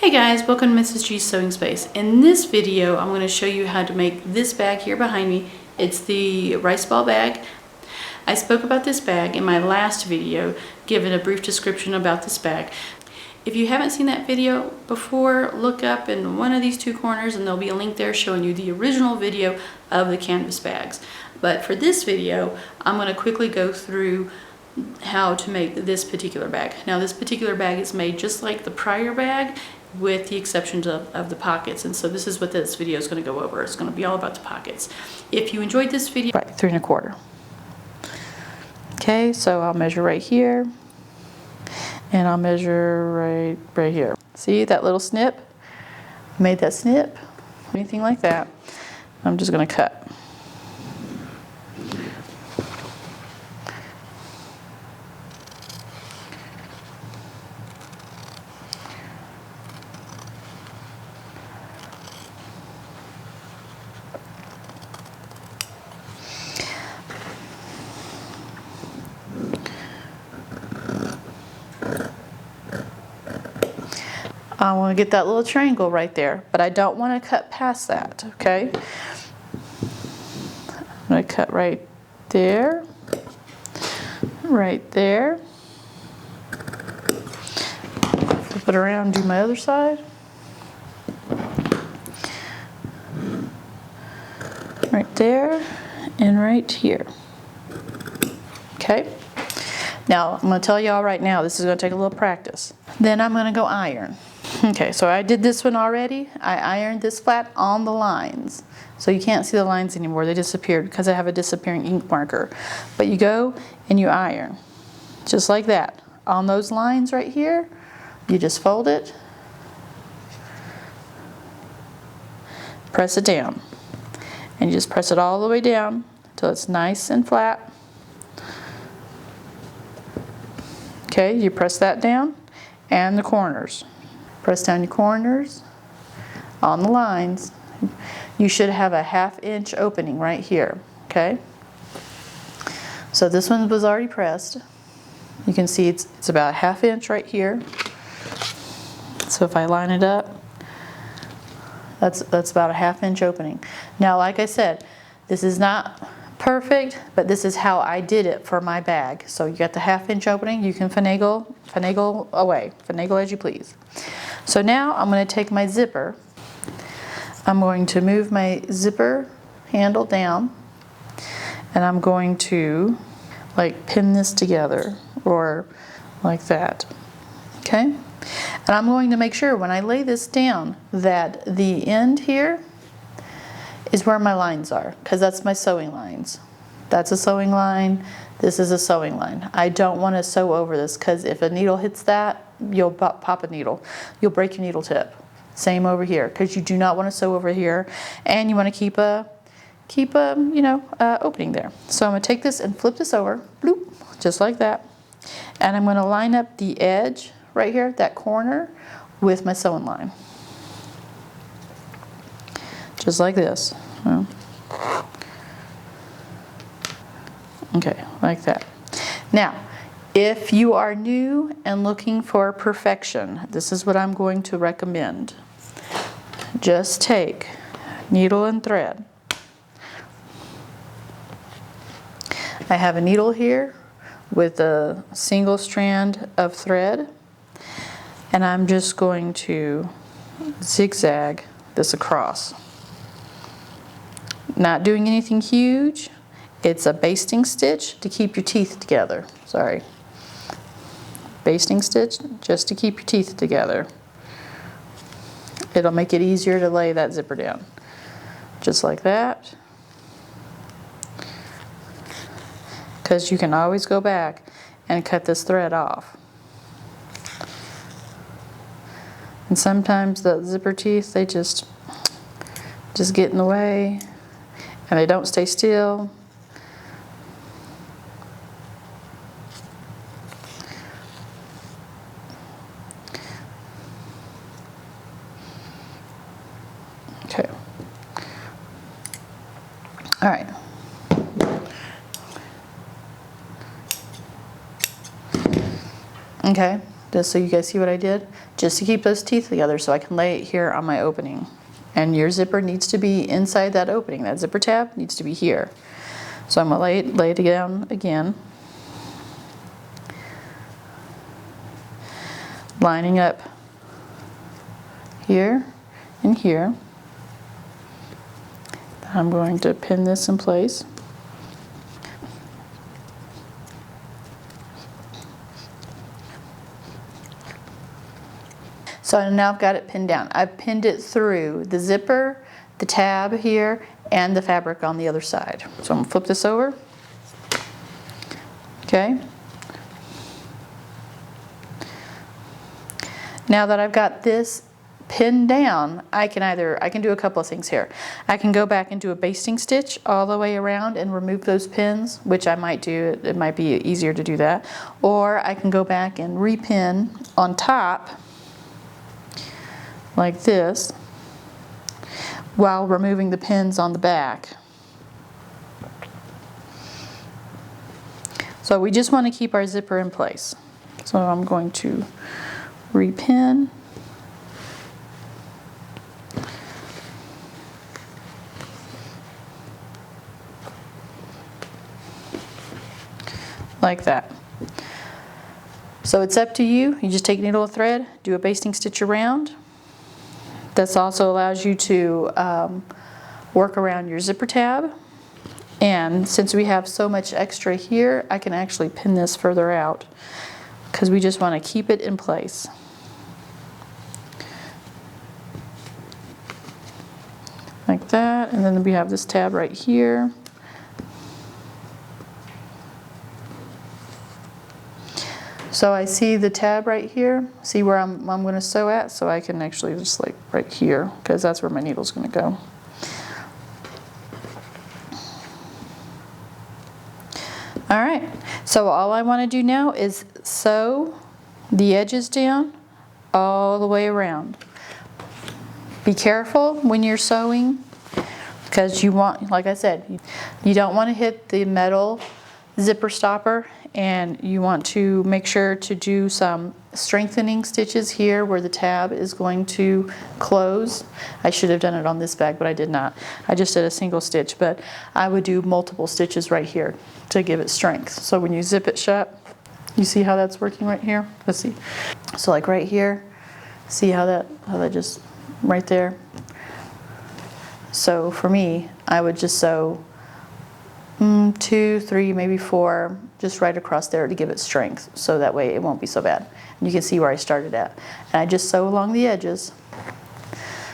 Hey guys, welcome to Mrs. G's Sewing Space. In this video, I'm going to show you how to make this bag here behind me. It's the rice ball bag. I spoke about this bag in my last video, giving a brief description about this bag. If you haven't seen that video before, look up in one of these two corners and there'll be a link there showing you the original video of the canvas bags. But for this video, I'm going to quickly go through how to make this particular bag. Now this particular bag is made just like the prior bag, with the exceptions of the pockets, and so this is what this video is going to go over. It's going to be all about the pockets. If you enjoyed this video, right, 3 1/4. Okay, so I'll measure right here, and I'll measure right here. See that little snip? Made that snip, anything like that. I'm just going to cut. I want to get that little triangle right there, but I don't want to cut past that, okay? I'm going to cut right there, right there. Flip it around, do my other side. Right there and right here. Okay? Now, I'm going to tell y'all right now, this is going to take a little practice. Then I'm going to go iron. Okay, so I did this one already. I ironed this flat on the lines. So you can't see the lines anymore. They disappeared because I have a disappearing ink marker. But you go and you iron. Just like that. On those lines right here, you just fold it. Press it down. And you just press it all the way down until it's nice and flat. Okay, you press that down and the corners. Press down your corners on the lines. You should have a 1/2 inch opening right here, okay? So this one was already pressed. You can see it's about 1/2 inch right here. So if I line it up, that's about a 1/2 inch opening. Now, like I said, this is not perfect, but this is how I did it for my bag. So you got the 1/2 inch opening. You can finagle away, finagle as you please. So now I'm going to take my zipper. I'm going to move my zipper handle down, and I'm going to like pin this together or like that. Okay? And I'm going to make sure when I lay this down that the end here is where my lines are, because that's my sewing lines. That's a sewing line. This is a sewing line. I don't want to sew over this, because if a needle hits that, you'll pop a needle. You'll break your needle tip. Same over here, because you do not want to sew over here, and you want to keep a opening there. So I'm going to take this and flip this over, bloop, just like that, and I'm going to line up the edge right here, that corner, with my sewing line. Just like this. Okay, like that. Now, if you are new and looking for perfection, this is what I'm going to recommend. Just take needle and thread. I have a needle here with a single strand of thread, and I'm just going to zigzag this across. Not doing anything huge. It's a basting stitch to keep your teeth together. Sorry. Basting stitch just to keep your teeth together. It'll make it easier to lay that zipper down. Just like that. Because you can always go back and cut this thread off. And sometimes the zipper teeth, they just get in the way. And they don't stay still. Okay. All right. Okay. just so you guys see what I did, just to keep those teeth together so I can lay it here on my opening. And your zipper needs to be inside that opening. That zipper tab needs to be here. So I'm going to lay it down again, lining up here and here. I'm going to pin this in place. So now I've got it pinned down. I've pinned it through the zipper, the tab here, and the fabric on the other side. So I'm going to flip this over. Okay. Now that I've got this pinned down, I can do a couple of things here. I can go back and do a basting stitch all the way around and remove those pins, which I might do. It might be easier to do that. Or I can go back and repin on top like this while removing the pins on the back. So we just want to keep our zipper in place. So I'm going to repin. Like that. So it's up to you. You just take needle and thread, do a basting stitch around. This also allows you to work around your zipper tab. And since we have so much extra here, I can actually pin this further out because we just want to keep it in place. Like that. And then we have this tab right here. So I see the tab right here. See where I'm going to sew at? So I can actually just like right here, because that's where my needle's going to go. All right, so all I want to do now is sew the edges down all the way around. Be careful when you're sewing, because you want, like I said, you don't want to hit the metal zipper stopper, and you want to make sure to do some strengthening stitches here where the tab is going to close. I should have done it on this bag, but I did not. I just did a single stitch, but I would do multiple stitches right here to give it strength. So when you zip it shut, you see how that's working right here? Let's see. So like right here, see how that just right there. So for me, I would just sew 2, 3, maybe 4, just right across there to give it strength, so that way it won't be so bad. And you can see where I started at. And I just sew along the edges.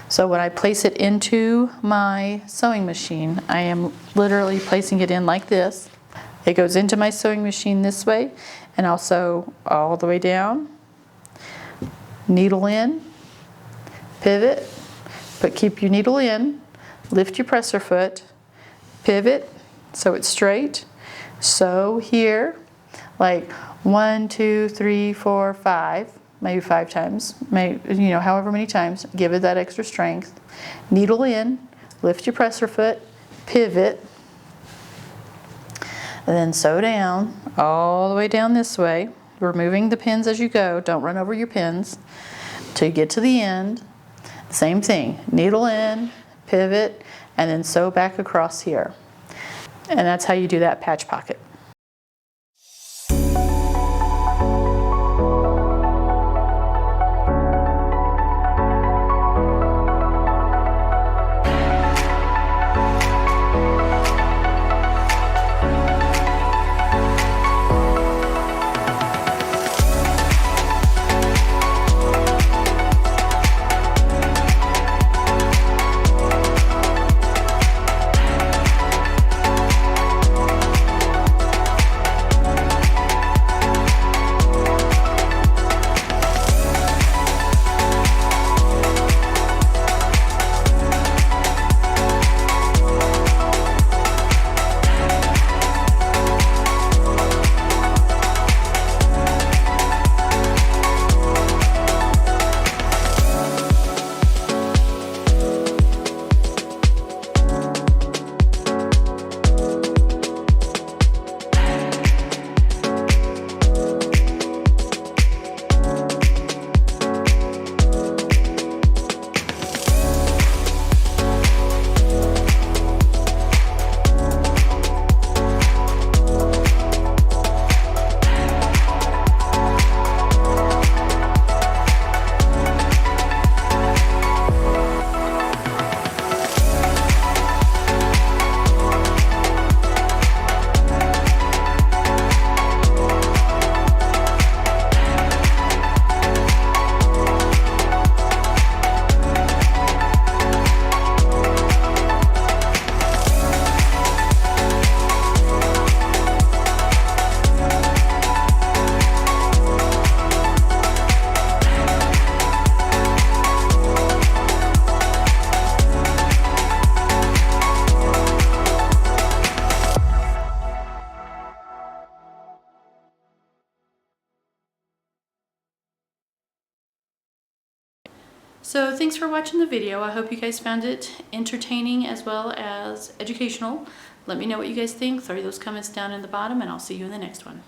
So when I place it into my sewing machine, I am literally placing it in like this. It goes into my sewing machine this way, and I'll sew all the way down, needle in, pivot, but keep your needle in, lift your presser foot, pivot, so it's straight, sew here, like 1, 2, 3, 4, 5, maybe 5 times, maybe, however many times, give it that extra strength, needle in, lift your presser foot, pivot, and then sew down all the way down this way, removing the pins as you go. Don't run over your pins till you get to the end. Same thing, needle in, pivot, and then sew back across here. And that's how you do that patch pocket. So thanks for watching the video. I hope you guys found it entertaining as well as educational. Let me know what you guys think. Throw those comments down in the bottom, and I'll see you in the next one.